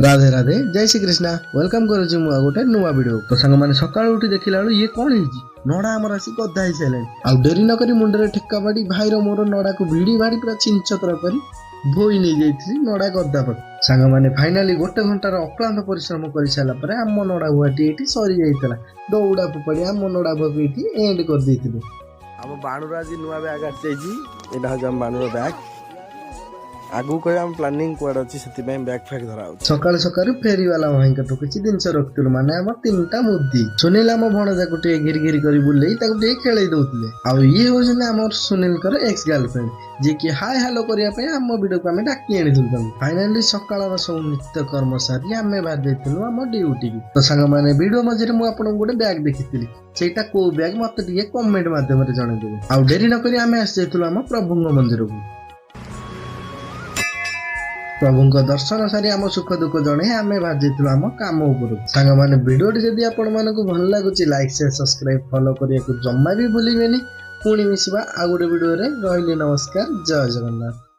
राधे राधे जय श्री कृष्णा वेलकम करुच्ची मुआ गोटे नुआ वीडियो तो सांग मैंने सकाळ उठी देखिला ये कौन है नड़ा आमर आसी गदा ही सारे आ डेरी नक मुंडे ठेका बाड़ी भाईर मोर नड़ा को भिड़ी भाड़ी पूरा चिंचतर कर बोई नहीं जाइए नड़ा गदा पर सांग मैंने फाइनाली गोटे घंटार अक्लांत परिश्रम कर सारापर आम नड़ा भुआटी ये सरी जाता दौड़ा फोपाड़ी आम नड़ा भुआ ये एंड कर देथिलु आम बाणुर आज नुआ बैग आसी आम बाणुर बैग आगु कह प्लानिंग कुआड अच्छी से बैग फैग धरा सकाल सकाल फेरी वाला भाई किसी जिन रखिलु माने आम तीनटा मुदी सुनील आम भणजा को घिरी घिरी कर बुले खेल दौले आए हूँ आम सुनील एक्स गर्लफ्रेंड जी कि हाय हेलो करने आम वीडियो को आम डाकी आनी फाइनाली सकाल सब नित्य कर्म सारी आम बाहर जाइलु आम ड्यूटी तो सांग मैंने वीडियो मझे मुझे गोटे बैग देखी सेटा को बैग मत कमेंट मध्यम जनईदेवे आउ डेरी नक आम आसी आम प्रभु मंदिर को प्रभु दर्शन सारी आम सुख दुख जणे आम बाहर आम कम उपर सांग मैंने वीडियो जदि आपण मानक भल लगुच लाइक शेयर सब्सक्राइब फॉलो करने को जमा भी भूलिए पुणी मिसवा आ गोटे वीडियो रे रही नमस्कार जय जगन्नाथ।